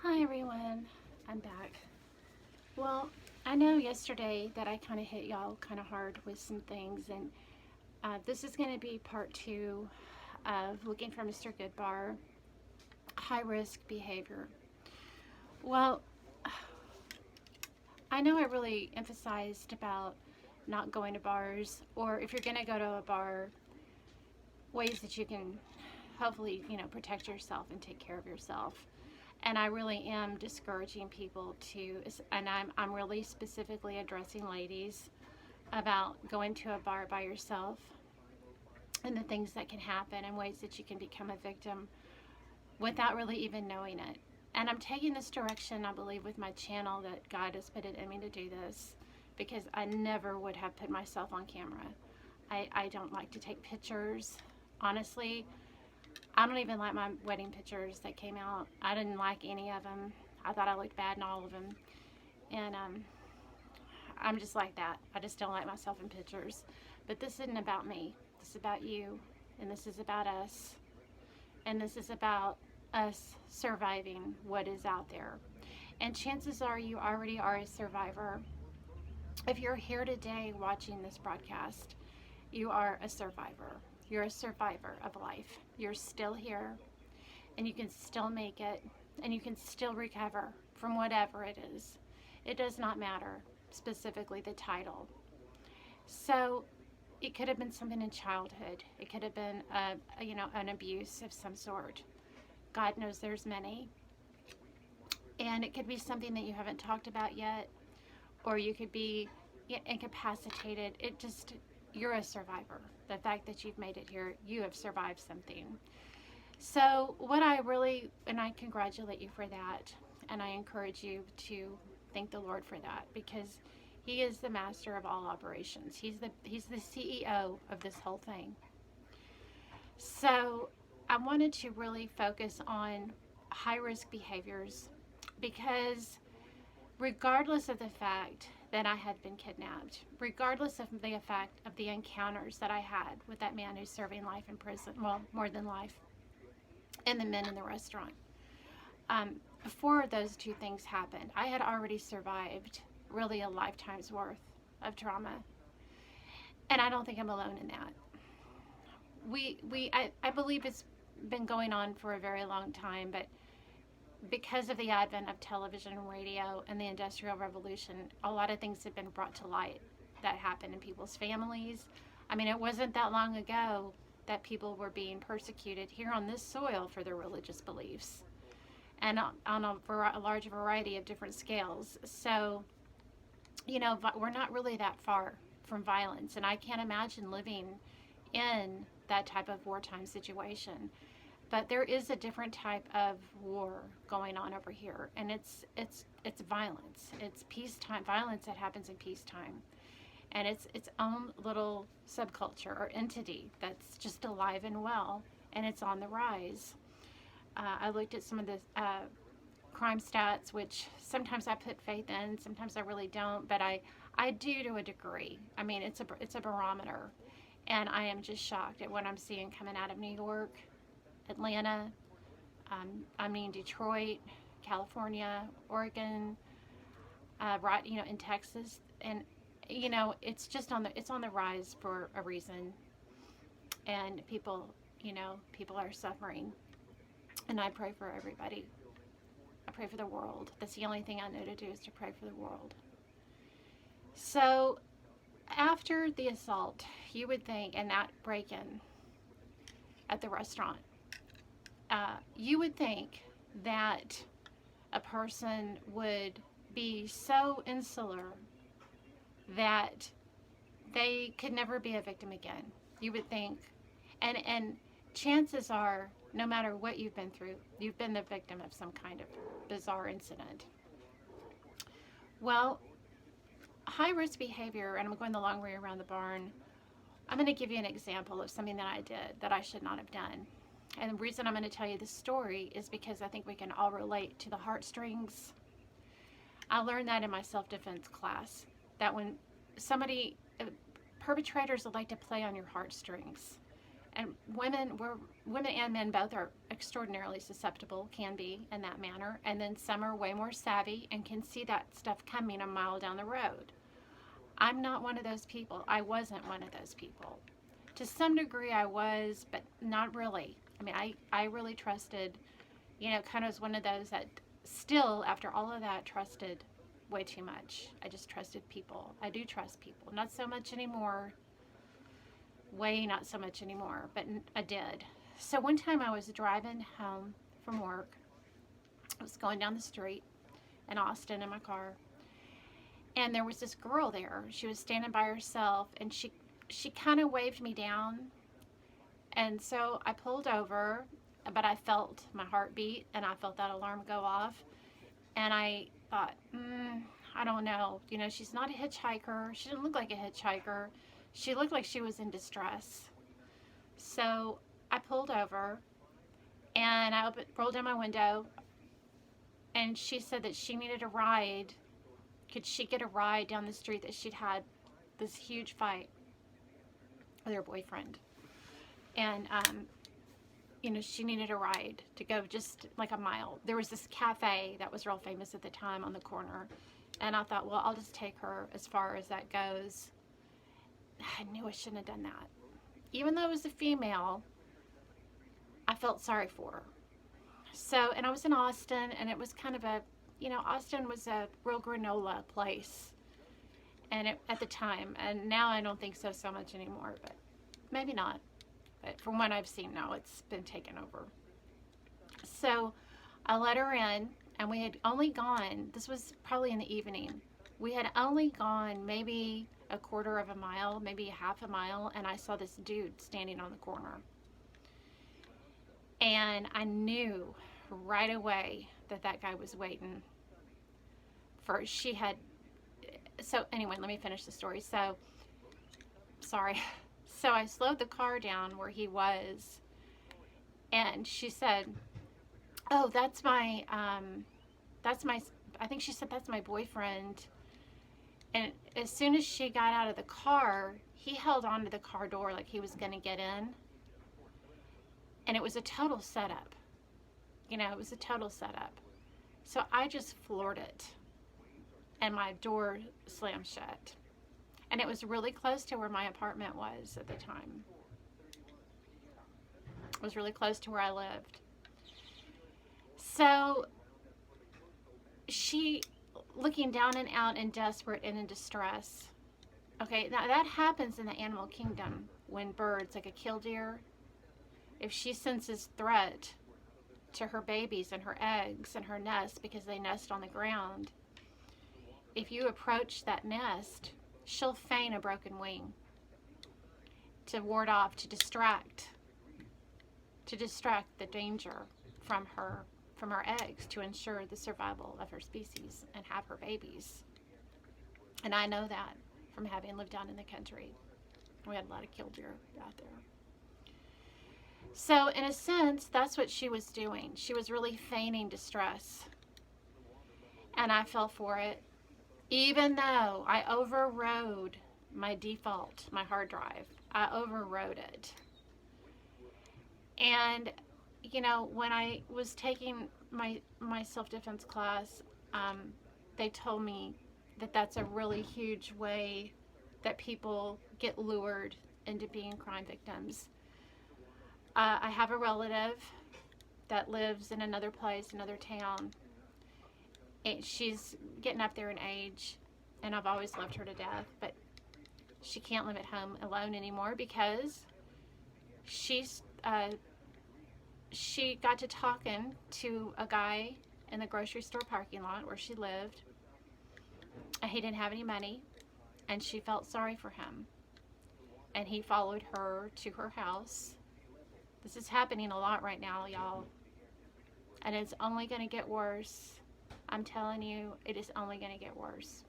Hi everyone, I'm back. Well, I know yesterday that I kind of hit y'all kind of hard with some things, and this is going to be part two of looking for Mr. Goodbar, high risk behavior. Well, I know I really emphasized about not going to bars, or if you're going to go to a bar, ways that you can hopefully, protect yourself and take care of yourself. And I really am discouraging people to, and I'm really specifically addressing ladies about going to a bar by yourself and the things that can happen and ways that you can become a victim without really even knowing it. And I'm taking this direction, I believe, with my channel, that God has put it in me to do this, because I never would have put myself on camera. I don't like to take pictures. Honestly, I don't even like my wedding pictures that came out. I didn't like any of them. I thought I looked bad in all of them. And I'm just like that. I just don't like myself in pictures. But this isn't about me. This is about you. And this is about us. And this is about us surviving what is out there. And chances are you already are a survivor. If you're here today watching this broadcast, you are a survivor. You're a survivor of life. You're still here, and you can still make it, and you can still recover from whatever it is. It does not matter, specifically the title. So it could have been something in childhood. It could have been an abuse of some sort. God knows there's many. And it could be something that you haven't talked about yet, or you could be incapacitated. You're a survivor. The fact that you've made it here, you have survived something. So and I congratulate you for that, and I encourage you to thank the Lord for that, because He is the master of all operations. He's the CEO of this whole thing. So I wanted to really focus on high risk behaviors, because regardless of the fact that I had been kidnapped, regardless of the effect of the encounters that I had with that man who's serving life in prison, well, more than life, and the men in the restaurant. Before those two things happened, I had already survived really a lifetime's worth of trauma. And I don't think I'm alone in that. I believe it's been going on for a very long time, but because of the advent of television and radio and the Industrial Revolution, a lot of things have been brought to light that happened in people's families. I mean, it wasn't that long ago that people were being persecuted here on this soil for their religious beliefs, and on a large variety of different scales. So, we're not really that far from violence, and I can't imagine living in that type of wartime situation. But there is a different type of war going on over here, and it's violence. It's peacetime violence that happens in peacetime, and it's its own little subculture or entity that's just alive and well, and it's on the rise. I looked at some of the crime stats, which sometimes I put faith in, sometimes I really don't, but I do to a degree. I mean, it's a barometer, and I am just shocked at what I'm seeing coming out of New York, Atlanta, Detroit, California, Oregon, right, in Texas, and it's just it's on the rise for a reason, and people are suffering, and I pray for everybody. I pray for the world. That's the only thing I know to do, is to pray for the world. So after the assault, you would think, and that break-in at the restaurant, you would think that a person would be so insular that they could never be a victim again. You would think, and chances are, no matter what you've been through, you've been the victim of some kind of bizarre incident. Well, high risk behavior, and I'm going the long way around the barn, I'm going to give you an example of something that I did that I should not have done. And the reason I'm going to tell you this story is because I think we can all relate to the heartstrings. I learned that in my self-defense class, that when perpetrators would like to play on your heartstrings. And women and men both are extraordinarily susceptible, can be in that manner, and then some are way more savvy and can see that stuff coming a mile down the road. I'm not one of those people. I wasn't one of those people. To some degree I was, but not really. I mean, I really trusted, kind of was one of those that still, after all of that, trusted way too much. I just trusted people. I do trust people. Not so much anymore. Way not so much anymore, but I did. So one time I was driving home from work. I was going down the street in Austin in my car. And there was this girl there. She was standing by herself, and she kind of waved me down. And so I pulled over, but I felt my heart beat, and I felt that alarm go off. And I thought, I don't know. She's not a hitchhiker. She didn't look like a hitchhiker. She looked like she was in distress. So I pulled over, and I rolled down my window, and she said that she needed a ride. Could she get a ride down the street, that she'd had this huge fight with her boyfriend? And, she needed a ride to go just like a mile. There was this cafe that was real famous at the time on the corner. And I thought, well, I'll just take her as far as that goes. I knew I shouldn't have done that. Even though it was a female, I felt sorry for her. So, and I was in Austin, and it was kind of Austin was a real granola place. And at the time, and now I don't think so much anymore, but maybe not. But from what I've seen now, it's been taken over. So I let her in, and we had only gone, this was probably in the evening, we had only gone maybe a quarter of a mile, maybe a half a mile, and I saw this dude standing on the corner. And I knew right away that guy was waiting for, so anyway, let me finish the story. So, sorry. So I slowed the car down where he was, and she said, oh, I think she said, that's my boyfriend. And as soon as she got out of the car, he held onto the car door like he was going to get in. And it was a total setup. It was a total setup. So I just floored it, and my door slammed shut. And it was really close to where my apartment was at the time. It was really close to where I lived. So she, looking down and out and desperate and in distress. Okay, now that happens in the animal kingdom when birds, like a Kildeer, if she senses threat to her babies and her eggs and her nest because they nest on the ground, if you approach that nest, she'll feign a broken wing to ward off, to distract the danger from her eggs, to ensure the survival of her species and have her babies. And I know that from having lived down in the country. We had a lot of Kildeer out there. So in a sense, that's what she was doing. She was really feigning distress. And I fell for it, even though I overrode my default, my hard drive. I overrode it. And, when I was taking my self-defense class, they told me that that's a really huge way that people get lured into being crime victims. I have a relative that lives in another place, another town. She's getting up there in age, and I've always loved her to death, but she can't live at home alone anymore because she got to talking to a guy in the grocery store parking lot where she lived, and he didn't have any money, and she felt sorry for him, and he followed her to her house. This is happening a lot right now, y'all, and it's only going to get worse. I'm telling you, it is only going to get worse.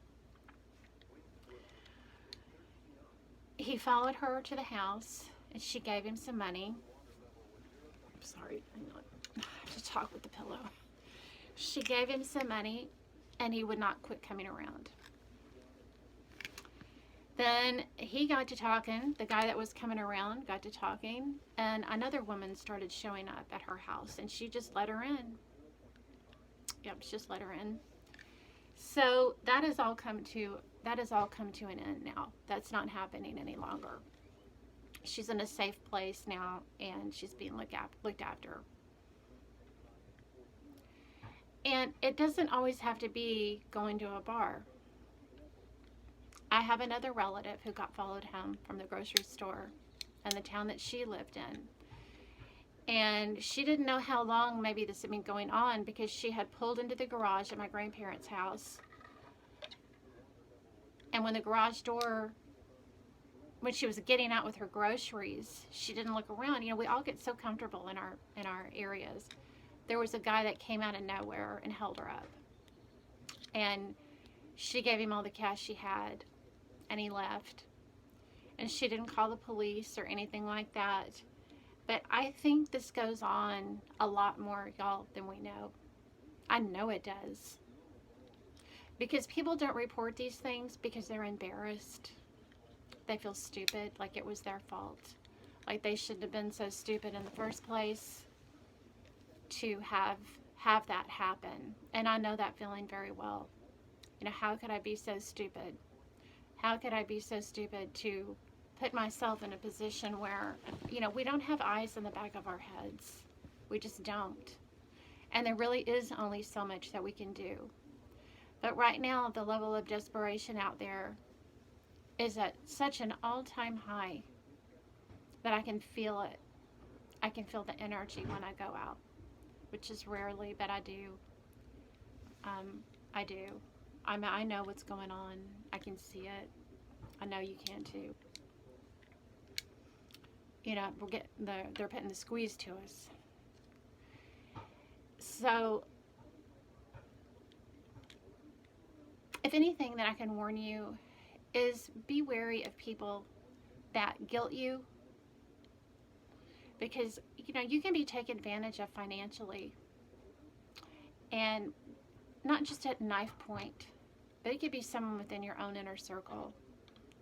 He followed her to the house, and she gave him some money. I'm sorry, I have to talk with the pillow. She gave him some money, and he would not quit coming around. Then he got to talking, the guy that was coming around got to talking, and another woman started showing up at her house, and she just let her in. Yep, she just let her in. So that has all come to an end now. That's not happening any longer. She's in a safe place now, and she's being looked after. And it doesn't always have to be going to a bar. I have another relative who got followed home from the grocery store in the town that she lived in. And she didn't know how long maybe this had been going on, because she had pulled into the garage at my grandparents' house. And when the garage door, when she was getting out with her groceries, she didn't look around. You know, we all get so comfortable in our areas. There was a guy that came out of nowhere and held her up. And she gave him all the cash she had, and he left. And she didn't call the police or anything like that. But I think this goes on a lot more, y'all, than we know. I know it does. Because people don't report these things because they're embarrassed. They feel stupid, like it was their fault. Like they shouldn't have been so stupid in the first place to have that happen. And I know that feeling very well. You know, how could I be so stupid? How could I be so stupid to put myself in a position where, you know, we don't have eyes in the back of our heads. We just don't. And there really is only so much that we can do. But right now, the level of desperation out there is at such an all-time high that I can feel it. I can feel the energy when I go out, which is rarely, but I do. I do. I know what's going on. I can see it. I know you can too. You know, they're putting the squeeze to us. So, if anything that I can warn you is be wary of people that guilt you, because, you know, you can be taken advantage of financially, and not just at knife point, but it could be someone within your own inner circle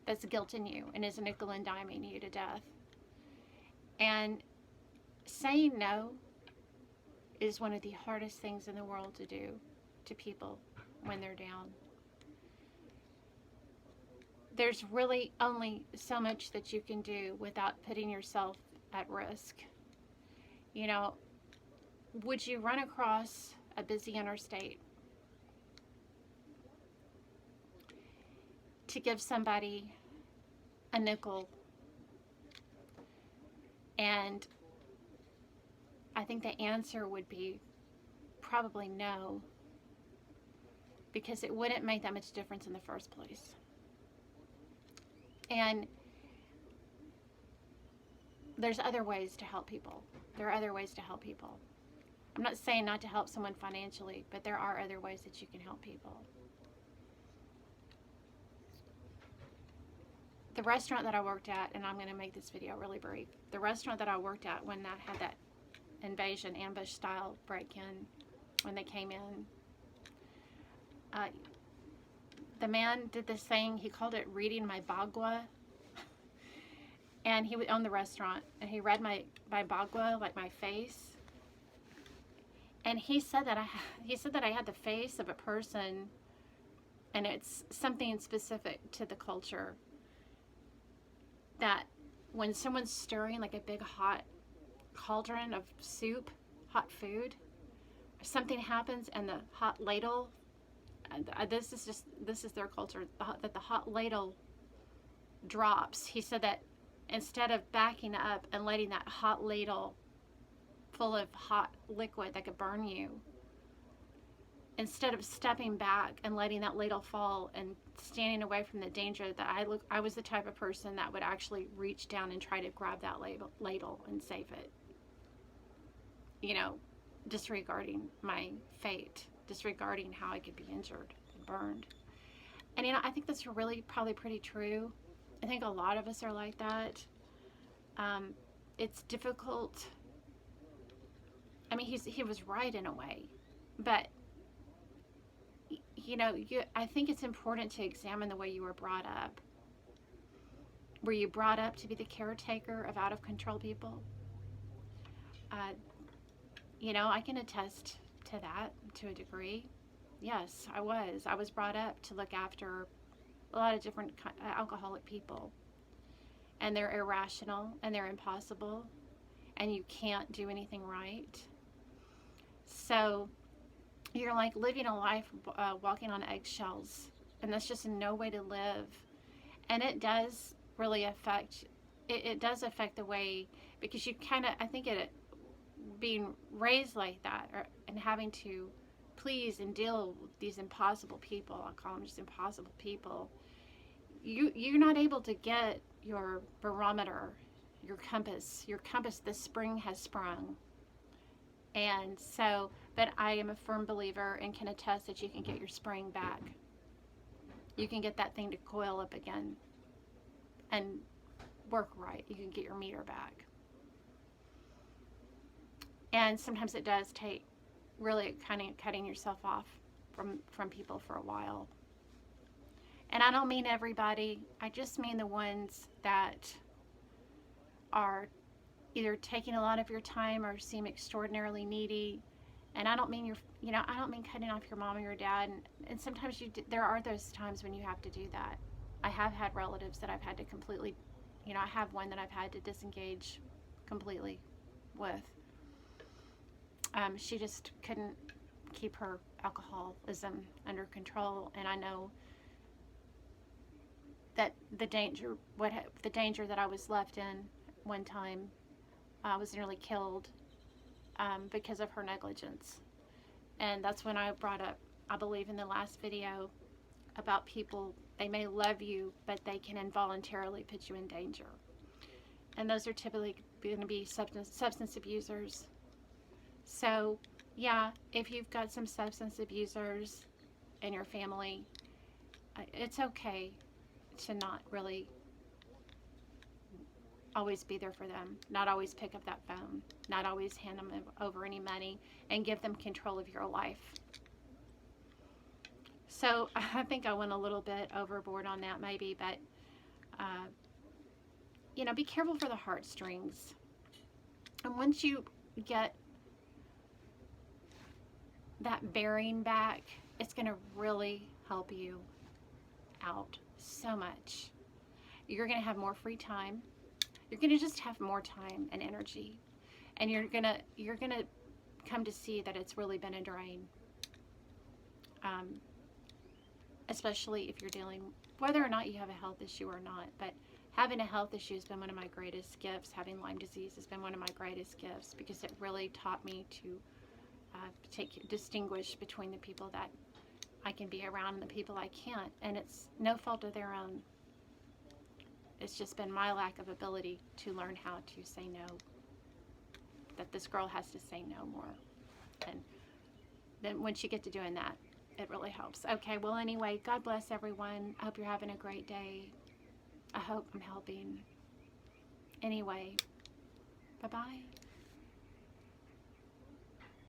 that's guilting you and is nickel and diming you to death. And saying no is one of the hardest things in the world to do to people when they're down. There's really only so much that you can do without putting yourself at risk. You know, would you run across a busy interstate to give somebody a nickel? And I think the answer would be probably no, because it wouldn't make that much difference in the first place. And there's other ways to help people. There are other ways to help people. I'm not saying not to help someone financially, but there are other ways that you can help people. The restaurant that I worked at, and I'm going to make this video really brief. The restaurant that I worked at when that had that invasion, ambush style break-in, when they came in, the man did this thing, he called it reading my bagua. And he would own the restaurant, and he read my bagua, like my face. And he said that I had the face of a person, and it's something specific to the culture, that when someone's stirring like a big hot cauldron of soup, hot food, something happens and the hot ladle, this is their culture, that the hot ladle drops. He said that instead of backing up and letting that hot ladle full of hot liquid that could burn you, instead of stepping back and letting that ladle fall and standing away from the danger, that I was the type of person that would actually reach down and try to grab that ladle and save it. You know, disregarding my fate, disregarding how I could be injured and burned. And, you know, I think that's really probably pretty true. I think a lot of us are like that. It's difficult. I mean, he was right in a way, but you know, I think it's important to examine the way you were brought up. Were you brought up to be the caretaker of out of control people? I can attest to that to a degree. Yes, I was. I was brought up to look after a lot of different alcoholic people. And they're irrational and they're impossible. And you can't do anything right. So you're like living a life walking on eggshells. And that's just no way to live. And it does really affect, it does affect the way, because you kind of, I think being raised like that, and having to please and deal with these impossible people, I call them just impossible people, you're not able to get your barometer, your compass, the spring has sprung. And so, but I am a firm believer and can attest that you can get your spring back. You can get that thing to coil up again and work right. You can get your meter back. And sometimes it does take really kind of cutting yourself off from people for a while. And I don't mean everybody. I just mean the ones that are either taking a lot of your time or seem extraordinarily needy. And I don't mean I don't mean cutting off your mom or your dad. And sometimes there are those times when you have to do that. I have had relatives that I've had to completely, I have one that I've had to disengage completely with. She just couldn't keep her alcoholism under control, and I know that the danger that I was left in one time, I was nearly killed because of her negligence. And that's when I brought up, I believe in the last video, about people, they may love you, but they can involuntarily put you in danger. And those are typically going to be substance abusers. So, yeah, if you've got some substance abusers in your family, it's okay to not really always be there for them, not always pick up that phone, not always hand them over any money, and give them control of your life. So I think I went a little bit overboard on that maybe, but be careful for the heartstrings. And once you get that bearing back, it's going to really help you out so much. You're going to have more free time. You're going to just have more time and energy, and you're going to come to see that it's really been a drain. Especially if you're dealing, whether or not you have a health issue or not, but having a health issue has been one of my greatest gifts. Having Lyme disease has been one of my greatest gifts, because it really taught me to distinguish between the people that I can be around and the people I can't. And it's no fault of their own. It's just been my lack of ability to learn how to say no. That this girl has to say no more. And then once you get to doing that, it really helps. Okay, well, anyway, God bless everyone. I hope you're having a great day. I hope I'm helping. Anyway, bye-bye.